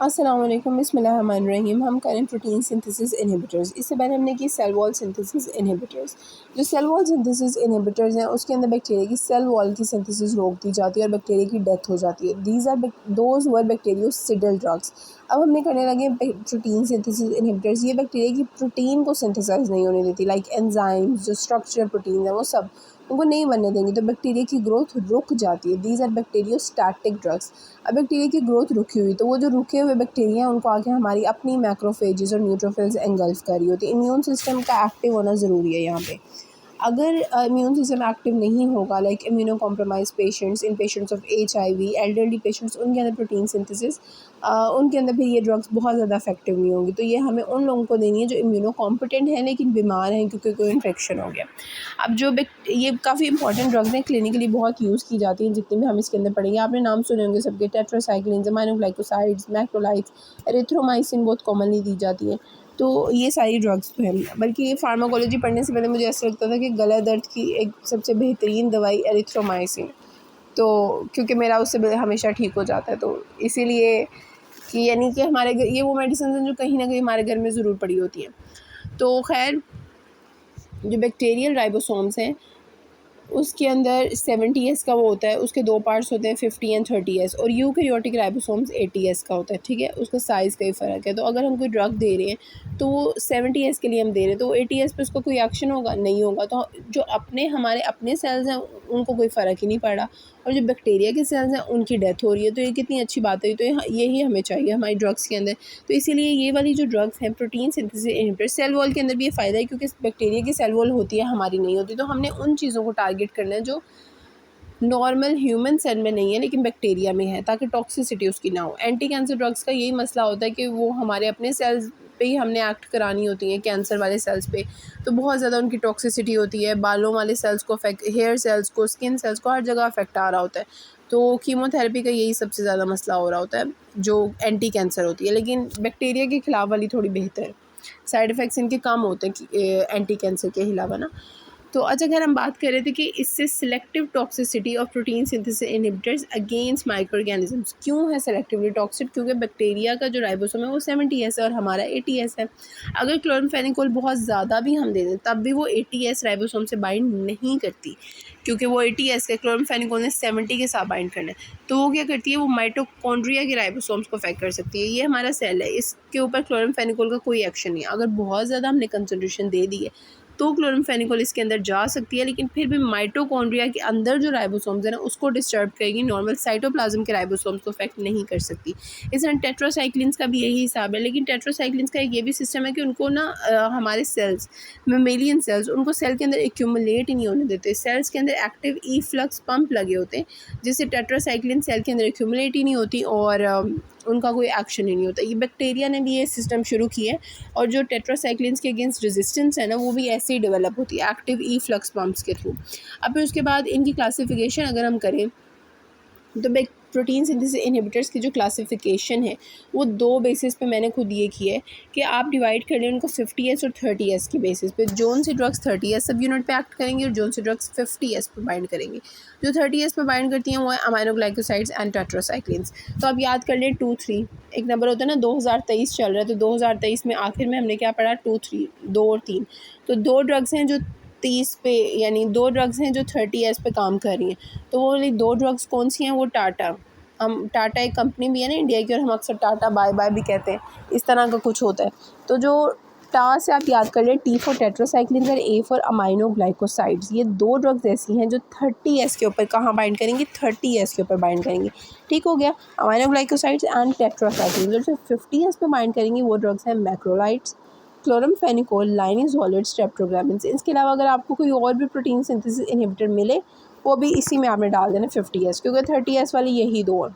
अस्सलाम वालेकुम, बिस्मिल्लाहिर्रहमानिर्रहीम। हम करें प्रोटीन सिंथेसिस इनहिबिटर्स। इससे पहले हमने की सेल वॉल सिंथेसिस इनहिबिटर्स। जो सेल वॉल सिंथेसिस इनहिबिटर्स हैं उसके अंदर बैक्टीरिया की सेल वॉल की सिंथेसिस रोक दी जाती है और बैक्टीरिया की डेथ हो जाती है। These are those were bactericidal drugs. अब हमने करने लगे प्रोटीन सिंथेसिस इनहिबिटर्स। ये बैक्टीरिया की प्रोटीन को सिंथेसाइज नहीं होने देती, लाइक एंजाइम्स, जो स्ट्रक्चरल प्रोटीन है वो सब उनको नहीं बनने देंगे, तो बैक्टीरिया की ग्रोथ रुक जाती है। These are bacteriostatic drugs. अब बैक्टीरिया की ग्रोथ रुकी हुई, तो वो जो रुके हुए बैक्टीरिया हैं उनको आगे हमारी अपनी मैक्रोफेजेस और न्यूट्रोफिल्स एंगल्फ कर रही होती है। इम्यून सिस्टम का एक्टिव होना ज़रूरी है यहाँ पे। अगर इम्यून सिस्टम एक्टिव नहीं होगा, like immuno compromise patients, in patients of HIV, elderly patients, उनके अंदर प्रोटीन सिंथेसिस उनके अंदर फिर ये ड्रग्स बहुत ज़्यादा इफेक्टिव नहीं होंगी। तो ये हमें उन लोगों को देनी है जो इम्यूनो कॉम्पिटेंट हैं लेकिन बीमार हैं क्योंकि कोई इन्फेक्शन हो गया। अब जो ये काफ़ी इंपॉर्टेंट ड्रग्स हैं, क्लिनिकली बहुत यूज़ की जाती हैं, जितनी भी हम इसके अंदर पढ़ेंगे आपने नाम सुने होंगे सबके। टेट्रासाइक्लिन, अमाइनोग्लाइकोसाइड्स, मैक्रोलाइड्स, एरिथ्रोमाइसिन बहुत कॉमनली दी जाती है। तो ये सारी ड्रग्स तो हैं। बल्कि ये फार्माकोलॉजी पढ़ने से पहले मुझे ऐसा लगता था कि गला दर्द की एक सबसे बेहतरीन दवाई एरिथ्रोमाइसिन, तो क्योंकि मेरा उससे हमेशा ठीक हो जाता है, तो इसीलिए कि यानी कि हमारे घर ये वो मेडिसिन हैं जो कहीं ना कहीं हमारे घर में ज़रूर पड़ी होती हैं। तो खैर, जो बैक्टीरियल राइबोसोम्स हैं उसके अंदर 70S का वो होता है, उसके दो पार्ट्स होते हैं 50 एंड 30S, और यूकैरियोटिक राइबोसोम्स 80S का होता है। ठीक है, उसका साइज़ का ही फ़र्क है। तो अगर हम कोई ड्रग दे रहे हैं तो वो 70S के लिए हम दे रहे हैं, तो 80S पे उसका कोई एक्शन होगा नहीं होगा। तो जो हमारे अपने सेल्स हैं उनको कोई फ़र्क ही नहीं पड़ा, और जो बैक्टीरिया के सेल्स हैं उनकी डेथ हो रही है। तो ये कितनी अच्छी बात है। तो यही हमें चाहिए हमारी ड्रग्स के अंदर। तो इसीलिए ये वाली जो ड्रग्स हैं protein synthesis inhibitor, cell wall के अंदर भी ये फ़ायदा है क्योंकि बैक्टीरिया की सेल वॉल होती है, हमारी नहीं होती। तो हमने उन चीज़ों को टारगेट करना है जो नॉर्मल ह्यूमन सेल में नहीं है लेकिन बैक्टीरिया में है, ताकि टॉक्सिसिटी उसकी ना हो। एंटी कैंसर ड्रग्स का यही मसला होता है कि वो हमारे अपने सेल्स पे ही हमने एक्ट करानी होती हैं, कैंसर वाले सेल्स पे। तो बहुत ज़्यादा उनकी टॉक्सिसिटी होती है, बालों वाले सेल्स को अफेक्ट, हेयर सेल्स को, स्किन सेल्स को, हर जगह अफेक्ट आ रहा होता है। तो कीमोथेरेपी का यही सबसे ज़्यादा मसला हो रहा होता है जो एंटी कैंसर होती है। लेकिन बैक्टीरिया के खिलाफ वाली थोड़ी बेहतर है, साइड इफ़ेक्ट्स इनके कम होते हैं एंटी कैंसर के अलावा ना। तो अच्छा, अगर हम बात कर रहे थे कि इससे selective toxicity of protein synthesis inhibitors against micro organisms क्यों है सिलेक्टिवली टॉक्सिक, क्योंकि बैक्टीरिया का जो राइबोसोम है वो 70S है और हमारा 80S है। अगर क्लोरमफेनिकोल बहुत ज़्यादा भी हम दे दें तब भी वो 80S राइबोसोम से बाइंड नहीं करती, क्योंकि वो 80S का क्लोरमफेनिकोल ने 70 के साथ बाइंड करना है। तो वो क्या करती है, वो माइटोकॉन्ड्रिया के राइबोसोम्स को अफेक्ट कर सकती है। ये हमारा सेल है, इसके ऊपर क्लोरमफेनिकोल का कोई एक्शन नहीं है। अगर बहुत ज़्यादा हमने कंसनट्रेशन दे दी है तो क्लोरमफेनिकोल इसके अंदर जा सकती है, लेकिन फिर भी माइटोकॉन्ड्रिया के अंदर जो राइबोसोम्स है ना उसको डिस्टर्ब करेगी, नॉर्मल साइटोप्लाज्म के राइबोसोम्स को अफेक्ट नहीं कर सकती। इस तरह टेट्रासाइक्लिन्स का भी यही हिसाब है। लेकिन टेट्रासाइक्लिन्स का एक ये भी सिस्टम है कि उनको ना हमारे सेल्स, मेमेलियन सेल्स, उनको सेल के अंदर एक्यूमुलेट ही नहीं होने देते। सेल्स के अंदर एक्टिव फ्लक्स पंप लगे होते हैं, जिससे टेट्रासाइक्लिन सेल के अंदर एक्यूमुलेट ही नहीं होती और उनका कोई एक्शन ही नहीं होता। ये बैक्टीरिया ने भी ये सिस्टम शुरू किया है, और जो टेट्रासाइक्लिन्स के अगेंस्ट रेजिस्टेंस है ना वो भी ऐसे ही डेवलप होती है, एक्टिव फ्लक्स पंप्स के थ्रू। अब फिर उसके बाद इनकी क्लासिफिकेशन अगर हम करें तो प्रोटीन सिंथेसिस इनहिबिटर्स की जो क्लासिफिकेशन है वो दो बेसिस पे मैंने खुद ये किया है कि आप डिवाइड कर लें उनको 50S और 30S की बेसिस पे। जोन सी ड्रग्स 30S सब यूनिट पे एक्ट करेंगी और जोन सी ड्रग्स 50S पे बाइंड करेंगी। जो 30S पे बाइंड करती हैं वो है अमाइनोग्लाइकोसाइड्स एंड टेट्रासाइक्लिन्स। तो अब याद कर लें 2-3 एक नंबर होता है ना, 2023 चल रहा है, तो 2023 में आखिर में हमने क्या पढ़ा, 2-3, 2 और 3। तो दो ड्रग्स हैं जो 30 पे, यानी दो ड्रग्स हैं जो 30S पे काम कर रही हैं। तो वो वाली दो ड्रग्स कौन सी हैं, वो टाटा, हम टाटा एक कंपनी भी है ना इंडिया की, और हम अक्सर टाटा बाय बाय भी कहते हैं, इस तरह का कुछ होता है। तो जो टा से आप याद कर लें, T फॉर टेट्रासाइक्लिन और A फॉर अमाइनोग्लाइकोसाइड्स, ये दो ड्रग्स ऐसी हैं जो 30S के ऊपर कहाँ बाइंड करेंगी, 30S के ऊपर बाइंड करेंगी। ठीक हो गया, अमाइनोग्लाइकोसाइड्स एंड टेट्रासाइक्लिन। जो 50S पे बाइंड करेंगी वो ड्रग्स हैं मैक्रोलाइड्स, क्लोरमफेनिकोल, लाइनिसोलेट, स्ट्रेप्टोग्रामिन। इसके अलावा अगर आपको कोई और भी प्रोटीन सिंथेसिस इनहिबिटर मिले वो भी इसी में आपने डाल देना 50S, क्योंकि 30S वाली यही दो हैं।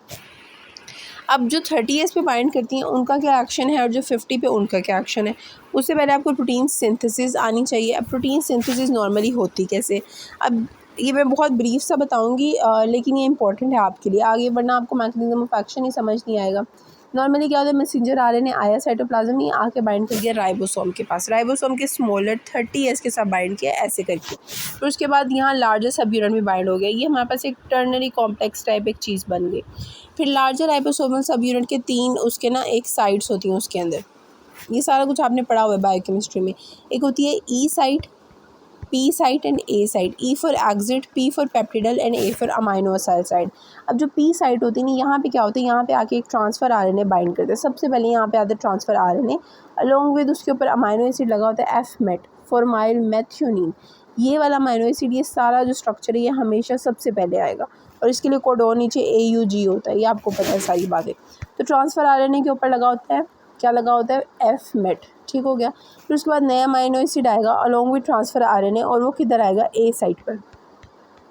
अब जो 30S पे बाइंड करती हैं उनका क्या एक्शन है और जो 50 पे उनका क्या एक्शन है, उससे पहले आपको प्रोटीन सिंथेसिस आनी चाहिए। अब प्रोटीन सिंथेसिस नॉर्मली होती कैसे, अब ये मैं बहुत ब्रीफ सा बताऊंगी, लेकिन ये इंपॉर्टेंट है आपके लिए आगे, वरना आपको मैकेनिज्म ऑफ एक्शन ही समझ नहीं आएगा। नॉर्मली क्या होता है, मैसेंजर आरएनए आया साइटोप्लाज्म में, आके बाइंड कर गया राइबोसोम के पास, राइबोसोम के स्मॉलर 30S के साथ बाइंड किया ऐसे करके। फिर उसके बाद यहाँ लार्जर सब यूनिट में बाइंड हो गया, ये हमारे पास एक टर्नरी कॉम्प्लेक्स टाइप एक चीज़ बन गई। फिर लार्जर राइबोसोमल सब यूनिट के 3 उसके ना एक साइड्स होती हैं उसके अंदर, ये सारा कुछ आपने पढ़ा हुआ है बायोकेमिस्ट्री में। एक होती है E site, P site and A site. E for exit, P for peptidyl and A for aminoacyl site. अब जो पी साइट होती है ना, यहाँ पे क्या होता है, यहाँ पे आके एक ट्रांसफ़र आरएनए बाइंड करते हैं। सबसे पहले यहाँ पे आता है ट्रांसफ़र आरएनए, अलोंग विद उसके ऊपर अमाइनो एसिड लगा होता है एफ मेट फॉर्माइल मेथ्योनिन। ये वाला अमाइनो एसिड, ये सारा जो स्ट्रक्चर है ये हमेशा सबसे पहले आएगा, और इसके लिए कोडोन नीचे AUG होता है, ये आपको पता है सारी बातें। तो ट्रांसफ़र आरएनए के ऊपर लगा होता है, क्या लगा होता है, एफ मेट, ठीक हो गया। फिर उसके बाद नया अमाइनो एसिड आएगा अलोंग विद ट्रांसफ़र आरएनए, और वो किधर आएगा, ए साइट पर।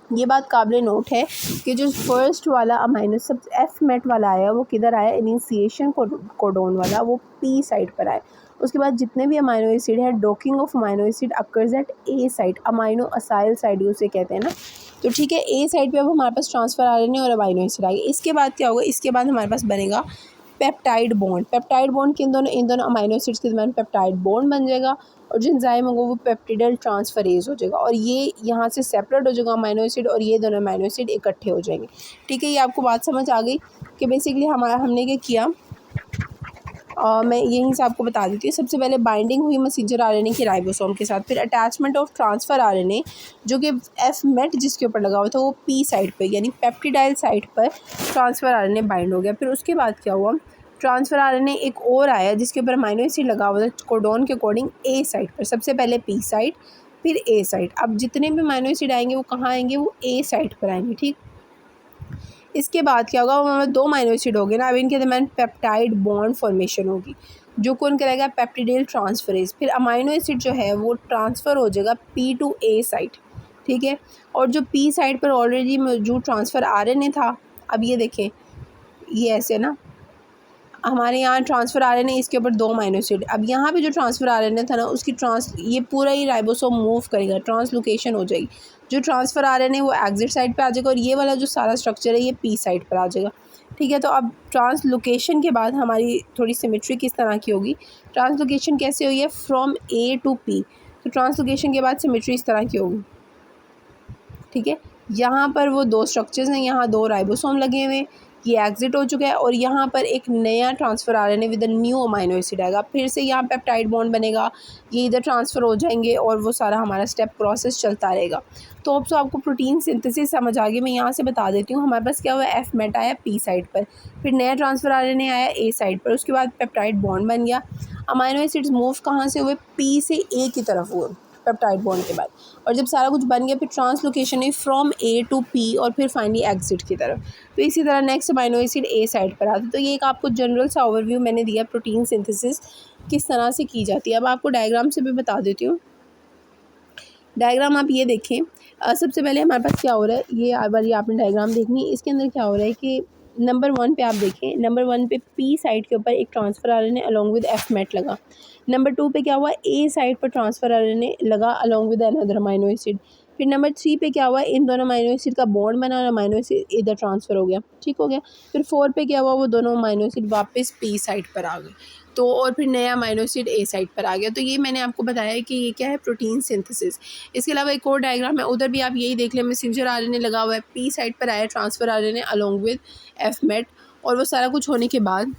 ये बात काबिल नोट है कि जो फर्स्ट वाला अमाइनो सब एफ मेट वाला आया वो किधर आया, इनिशिएशन कोडोन वाला, वो पी साइट पर आया। उसके बाद जितने भी अमाइनो एसिड है, docking of amino acid occurs at A site, amino acyl site उसे कहते हैं ना। तो ठीक है, ए साइट पे अब हमारे पास ट्रांसफ़र आरएनए और अमाइनो एसिड आ गए। इसके बाद क्या होगा, इसके बाद हमारे पास बनेगा पेप्टाइड बॉन्ड। पेप्टाइड बॉन्ड के इन दोनों अमाइनो एसिड्स के दरमियान पेप्टाइड बॉन्ड बन जाएगा, और जो एंजाइम होगा वो पेप्टिडल ट्रांसफरेज हो जाएगा, और ये यहाँ से सेपरेट हो जाएगा अमाइनो एसिड, और ये दोनों अमाइनो एसिड इकट्ठे हो जाएंगे। ठीक है, ये आपको बात समझ आ गई कि बेसिकली हमने क्या किया। मैं यहीं से आपको बता देती हूँ। सबसे पहले बाइंडिंग हुई मैसेंजर आरएनए की राइबोसोम के साथ, फिर अटैचमेंट ऑफ ट्रांसफ़र आरएनए जो कि एफ मेट जिसके ऊपर लगा हुआ था वो पी साइड पे यानी पेप्टिडाइल साइड पर ट्रांसफ़र आरएनए बाइंड हो गया। फिर उसके बाद क्या हुआ, ट्रांसफ़र आरएनए एक और आया जिसके ऊपर अमाइनो एसिड लगा हुआ था कोडोन के अकॉर्डिंग ए साइड पर, सबसे पहले पी साइड फिर ए साइड। अब जितने भी अमाइनो एसिड आएंगे वो कहाँ आएंगे, वो ए साइड पर आएंगे। ठीक, इसके बाद क्या होगा, वो दो अमाइनो एसिड हो गए ना, अब इनके दरमियान पेप्टाइड बॉन्ड फॉर्मेशन होगी जो कौन कराएगा, पेप्टिडाइल ट्रांसफरेज। फिर अमाइनो एसिड जो है वो ट्रांसफ़र हो जाएगा पी टू ए साइड, ठीक है। और जो पी साइड पर ऑलरेडी मौजूद ट्रांसफ़र आरएनए था, अब ये देखें, ये ऐसे ना हमारे यहाँ ट्रांसफ़र आरएनए, इसके ऊपर दो अमाइनो एसिड। अब यहाँ पे जो ट्रांसफ़र आरएनए था ना, उसकी ये पूरा ही राइबोसोम मूव करेगा, ट्रांसलोकेशन हो जाएगी। जो ट्रांसफ़र आरएनए वो एग्जिट साइड पे आ जाएगा, और ये वाला जो सारा स्ट्रक्चर है ये पी साइड पर आ जाएगा। ठीक है, तो अब ट्रांसलोकेशन के बाद हमारी थोड़ी सिमेट्री किस तरह की होगी, ट्रांसलोकेशन कैसे हुई है, फ्रॉम ए टू पी। तो ट्रांसलोकेशन के बाद सिमेट्री इस तरह की होगी। ठीक है, यहाँ पर वो दो स्ट्रक्चर्स हैं, यहाँ दो राइबोसोम लगे हुए हैं, ये एग्जिट हो चुका है, और यहाँ पर एक नया transfer RNA with a new amino acid आएगा। फिर से यहाँ पेप्टाइड बॉन्ड बनेगा, ये इधर ट्रांसफ़र हो जाएंगे, और वो सारा हमारा स्टेप प्रोसेस चलता रहेगा। तो अब तो आपको प्रोटीन सिंथेसिस समझ आ गई। मैं यहाँ से बता देती हूँ, हमारे पास क्या हुआ, एफ मेट आया पी साइड पर, फिर नया ट्रांसफ़र आरएनए आया ए साइड पर, उसके बाद पेप्टाइड बॉन्ड बन गया। अमाइनो एसिड्स मूव कहाँ से हुए, पी से ए की तरफ हुए पेप्टाइड बॉन्ड के बाद, और जब सारा कुछ बन गया फिर ट्रांसलोकेशन हुई फ्रॉम ए टू पी, और फिर फाइनली एग्जिट की तरफ। तो इसी तरह next amino acid A side पर आते। तो ये एक आपको जनरल सा ओवरव्यू मैंने दिया प्रोटीन सिंथेसिस किस तरह से की जाती है। अब आपको डायग्राम से भी बता देती हूँ। डायग्राम आप ये देखें, सबसे पहले हमारे पास क्या हो रहा है, ये वाली आपने डायग्राम देखनी है। इसके अंदर क्या हो रहा है कि नंबर 1 पे आप देखें, नंबर 1 पे पी साइड के ऊपर एक transfer RNA along with F met लगा। नंबर 2 पे क्या हुआ, ए साइड पर ट्रांसफ़र आरएनए लगा along with another amino acid. फिर नंबर 3 पे क्या हुआ, इन दोनों अमाइनो एसिड का बॉन्ड बना और अमाइनो एसिड इधर ट्रांसफ़र हो गया, ठीक हो गया। फिर 4 पे क्या हुआ, वो दोनों अमाइनो एसिड वापस पी साइड पर आ गए, तो और फिर नया अमाइनो एसिड ए साइड पर आ गया। तो ये मैंने आपको बताया कि ये क्या है, प्रोटीन सिंथेसिस। इसके अलावा एक और डायग्राम है, उधर भी आप यही देख लें, मैसेंजर आरएनए लगा हुआ है, पी साइड पर आया transfer RNA along with F met, और वो सारा कुछ होने के बाद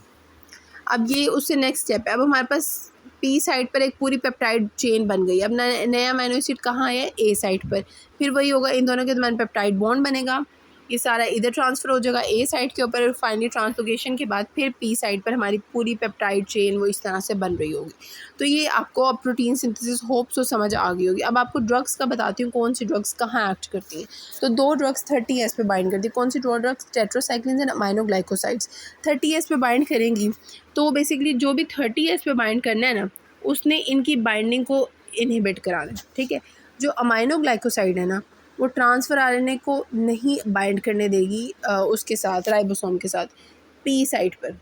अब ये उससे नेक्स्ट स्टेप है। अब हमारे पास पी साइड पर एक पूरी पेप्टाइड चेन बन गई। अब नया अमाइनो एसिड कहाँ है, ए साइड पर, फिर वही होगा, इन दोनों के दरमियान पेप्टाइड बॉन्ड बनेगा, ये सारा इधर ट्रांसफ़र हो जाएगा ए साइड के ऊपर, और फाइनली ट्रांसलोकेशन के बाद फिर पी साइड पर हमारी पूरी पेप्टाइड चेन वो इस तरह से बन रही होगी। तो ये आपको अब प्रोटीन सिंथेसिस होप सो समझ आ गई होगी। अब आपको ड्रग्स का बताती हूँ, कौन सी ड्रग्स कहाँ एक्ट करती हैं। तो दो ड्रग्स 30S पे बाइंड करती है। कौन सी दो drugs, tetracyclines and aminoglycosides 30S पे बाइंड करेंगी। तो बेसिकली जो भी 30S पे बाइंड करना है ना, उसने इनकी बाइंडिंग को इनहिबिट कराना है, ठीक है। जो अमाइनोग्लाइकोसाइड है ना, वो ट्रांसफ़र आरएनए को नहीं बाइंड करने देगी उसके साथ, राइबोसोम के साथ, पी साइड पर।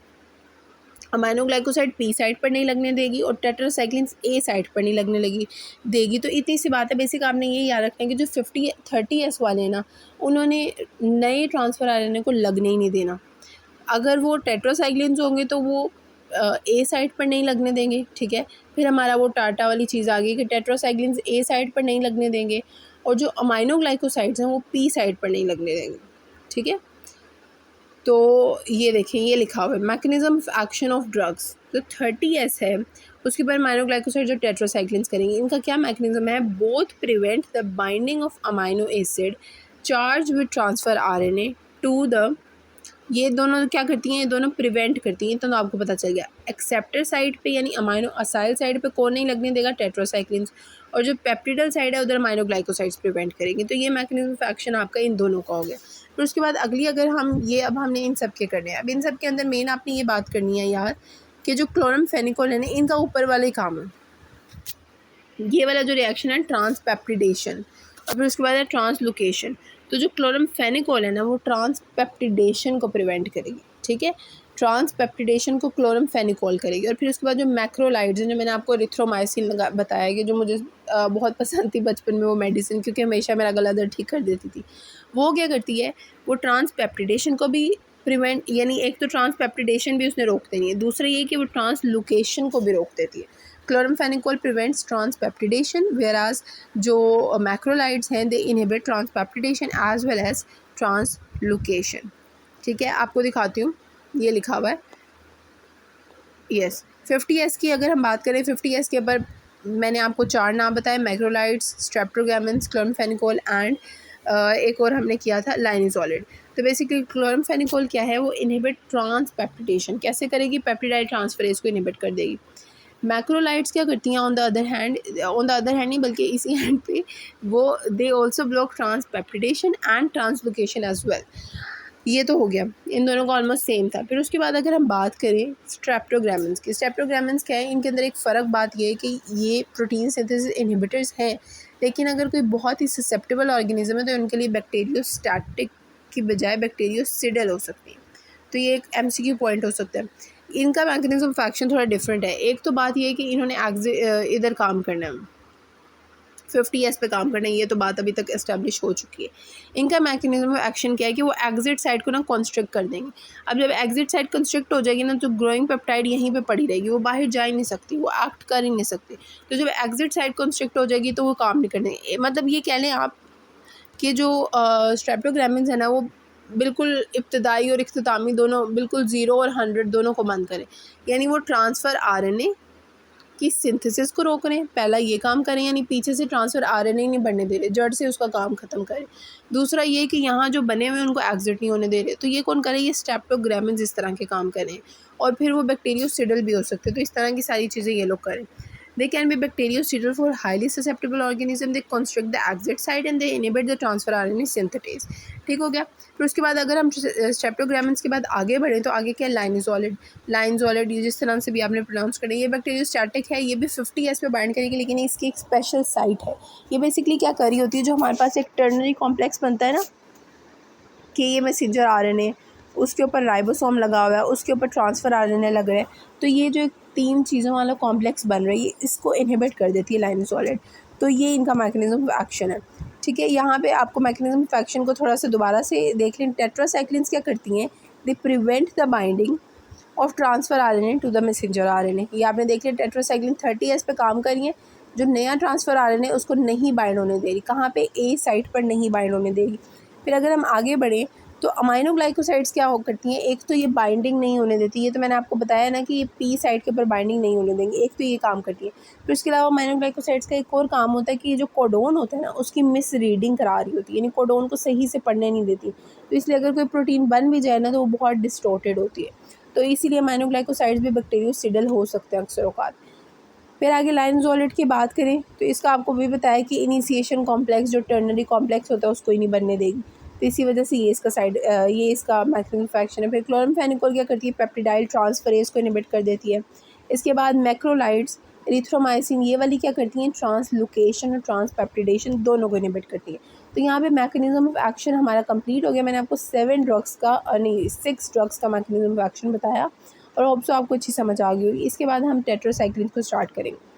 अमाइनोग्लाइकोसाइड पी साइड पर नहीं लगने देगी, और टेट्रासाइक्लिन्स ए साइड पर नहीं लगने लगी देगी। तो इतनी सी बात है, बेसिक आपने ये याद रखना है कि जो 30S वाले हैं ना, उन्होंने नए ट्रांसफ़र आरएनए को लगने ही नहीं देना। अगर वो टेट्रासाइक्लिन्स होंगे तो वो ए साइड पर नहीं लगने देंगे, ठीक है। फिर हमारा वो टाटा वाली चीज़ आ गई कि टेट्रासाइक्लिन्स ए साइड पर नहीं लगने देंगे और जो अमाइनोग्लाइकोसाइड्स हैं वो पी साइड पर नहीं लगने देंगे, ठीक है। तो ये देखें, ये लिखा हुआ है mechanism of action of drugs. जो 30S है उसके बाद अमाइनोग्लाइकोसाइड जो टेट्रासाइक्लिन्स करेंगे, इनका क्या मैकेनिज्म है, both prevent the binding of amino acid charge with transfer RNA to the, ये दोनों क्या करती हैं, ये दोनों प्रिवेंट करती हैं। तो आपको पता चल गया एक्सेप्टर साइड पे यानी अमाइनो असाइल साइड पे कौन नहीं लगने देगा, टेट्रासाइक्लिन्स, और जो पेप्टिडल साइड है उधर अमाइनोग्लाइकोसाइड्स प्रिवेंट करेंगे। तो ये मैकेनिज्म ऑफ एक्शन आपका इन दोनों का हो गया। फिर उसके बाद अगली, अगर हम ये, अब हमने इन सब के करने हैं, अब इन सब के अंदर मेन आपने ये बात करनी है यार कि जो क्लोरमफेनिकोल है ना, इनका ऊपर वाला ही काम है, ये वाला जो रिएक्शन है ट्रांसपेप्टिडेशन, और फिर उसके बाद है ट्रांसलोकेशन। तो जो क्लोरमफेनिकोल है ना वो ट्रांसपेप्टिडेशन को प्रिवेंट करेगी, ठीक है, ट्रांसपेप्टिडेशन को क्लोरमफेनिकोल करेगी। और फिर उसके बाद जो मैक्रोलाइड्स हैं, जो मैंने आपको एरिथ्रोमाइसिन बताया कि जो मुझे बहुत पसंद थी बचपन में वो मेडिसिन, क्योंकि हमेशा मेरा गला दर्द ठीक कर देती थी, वो क्या करती है, वो ट्रांसपेप्टिडेशन को भी प्रिवेंट, यानी एक तो ट्रांसपेप्टिडेशन भी उसने रोक देनी है, दूसरा ये कि वो ट्रांसलोकेशन को भी रोक देती है। क्लोरमफेनिकोल प्रिवेंट्स ट्रांसपेप्टिडेशन, वेराज जो मैक्रोलाइड्स हैं they inhibit transpeptidation as well as translocation, ठीक है। आपको दिखाती हूँ, ये लिखा हुआ है, यस। 50S की अगर हम बात करें, 50S के ऊपर मैंने आपको 4 नाम बताए, मैक्रोलाइड्स, स्ट्रेप्टोग्रामिन्स, क्लोरमफेनिकोल एंड एक और हमने किया था लाइनिसोलिड। तो बेसिकली क्लोरमफेनिकोल क्या है, वो इनहिबिट ट्रांसपेप्टिडेशन कैसे करेगी, पेप्टिडाइड ट्रांसफरेज को इनहिबिट कर देगी। मैक्रोलाइड्स क्या करती हैं, ऑन द अदर हैंड नहीं बल्कि इसी हैंड पे वो they also block transpeptidation and translocation as well. ये तो हो गया, इन दोनों का ऑलमोस्ट सेम था। फिर उसके बाद अगर हम बात करें स्ट्रेप्टोग्रामिन्स की, स्ट्रेप्टोग्रामिन्स क्या है, इनके अंदर एक फ़र्क बात ये है कि ये प्रोटीन सिंथेसिस इनहिबिटर्स हैं, लेकिन अगर कोई बहुत ही ससेप्टेबल ऑर्गेनिज्म है तो उनके लिए बैक्टीरियोस्टैटिक की बजाय बैक्टीरियोसिडल हो सकती है। तो ये एक MCQ पॉइंट हो सकता है। इनका मैकेनिज्म ऑफ एक्शन थोड़ा डिफरेंट है। एक तो बात ये है कि इन्होंने इधर काम करना है, 50S पे काम करना है, ये तो बात अभी तक एस्टेब्लिश हो चुकी है। इनका मैकेनिज्म ऑफ एक्शन क्या है कि वो एग्जिट साइड को ना कॉन्स्ट्रिक्ट कर देंगे। अब जब एग्जिट साइड कॉन्स्ट्रिक्ट हो जाएगी ना, तो ग्रोइंग पेप्टाइड यहीं पे पड़ी रहेगी, वो बाहर जा ही नहीं सकती, वो एक्ट कर ही नहीं सकती। तो जब एग्जिट साइड कॉन्स्ट्रिक्ट हो जाएगी तो वो काम नहीं करने, मतलब ये कह लें आप कि जो स्ट्रेप्टोग्रामिन्स है ना वो बिल्कुल इब्तदाई और इख्तितामी दोनों, बिल्कुल 0 और 100 दोनों को बंद करें, यानी वो ट्रांसफ़र RNA की सिंथेसिस को रोक रहे हैं, पहला ये काम करें, यानी पीछे से ट्रांसफ़र RNA नहीं बढ़ने दे रहे, जड़ से उसका काम ख़त्म करें। दूसरा ये कि यहाँ जो बने हुए हैं उनको एग्जिट नहीं होने दे रहे, तो ये कौन करे, ये स्ट्रेप्टोग्रामिन्स इस तरह के काम करें। और फिर वो बैक्टीरियोसिडल भी हो सकते हैं, तो इस तरह की सारी चीज़ें ये लोग करें। They can be bactericidal for highly susceptible organism. They constrict the exit site and they inhibit the transfer RNA synthetase. ठीक हो गया। फिर उसके बाद अगर हम स्ट्रेप्टोग्रामिन्स के बाद आगे बढ़ें तो आगे क्या है, लाइनिसोलिड, ये जिस तरह से भी आपने प्रोनाउंस करें, ये बैक्टीरियोस्टैटिक है, ये भी 50S पे बाइंड करेगी, लेकिन इसकी एक स्पेशल साइट है। ये बेसिकली क्या कर रही होती है, जो हमारे पास एक टर्नरी कॉम्प्लेक्स बनता है ना कि ये मैसेंजर RNA, उसके ऊपर राइबोसोम लगा हुआ है, उसके ऊपर ट्रांसफ़र RNA लग रहा है, तो ये जो 3 चीज़ों वाला कॉम्प्लेक्स बन रही है इसको इनहिबिट कर देती है लाइनिसोलिड। तो ये इनका मैकेनिज्म ऑफ एक्शन है, ठीक है। यहाँ पे आपको मैकेनिज्म ऑफ एक्शन को थोड़ा सा दोबारा से देख लें। टेट्रासाइक्लिन्स क्या करती हैं, they prevent the binding of transfer RNA to the messenger RNA। ये आपने देख लिया, टेट्रासाइक्लिन 30S पे काम कर रही है, जो नया ट्रांसफ़र RNA उसको नहीं बाइंड होने दे रही, कहाँ पे, A साइट पर नहीं बाइंड होने देगी। फिर अगर हम आगे बढ़ें तो अमाइनोग्लाइकोसाइड्स क्या हो करती हैं, एक तो ये बाइंडिंग नहीं होने देती, ये तो मैंने आपको बताया ना कि ये P साइड के ऊपर बाइंडिंग नहीं होने देंगे, एक तो ये काम करती है। फिर उसके अलावा अमाइनोग्लाइकोसाइड्स का एक और काम होता है कि ये जो कोडोन होता है ना उसकी मिस रीडिंग करा रही होती है, यानी कोडोन को सही से पढ़ने नहीं देती। तो इसलिए अगर कोई प्रोटीन बन भी जाए ना तो वो बहुत डिस्टॉर्टेड होती है, तो इसीलिए अमाइनोग्लाइकोसाइड्स भी बैक्टीरियोसिडल हो सकते हैं अक्सर औकात। फिर आगे लाइनसोलिड की बात करें तो इसका आपको भी बताया कि इनिशिएशन कॉम्प्लेक्स जो टर्नरी कॉम्प्लेक्स होता है उसको ही नहीं बनने देगी, तो इसी वजह से ये इसका मैकेनिज्म ऑफ एक्शन है। फिर क्लोरमफेनिकोल क्या करती है, पेप्टिडाइल ट्रांसफरेज को इनहिबिट कर देती है। इसके बाद मैक्रोलाइड्स, एरिथ्रोमाइसिन, ये वाली क्या करती हैं, ट्रांसलोकेशन और ट्रांसपेप्टिडेशन दोनों को इनहिबिट करती है। तो यहाँ पे मैकेनिज्म ऑफ एक्शन हमारा कंप्लीट हो गया। मैंने आपको 6 ड्रग्स का मैकेनिज्म ऑफ एक्शन बताया और होप सो आपको अच्छी समझ आ गई होगी। इसके बाद हम टेट्रासाइक्लिन को स्टार्ट करेंगे।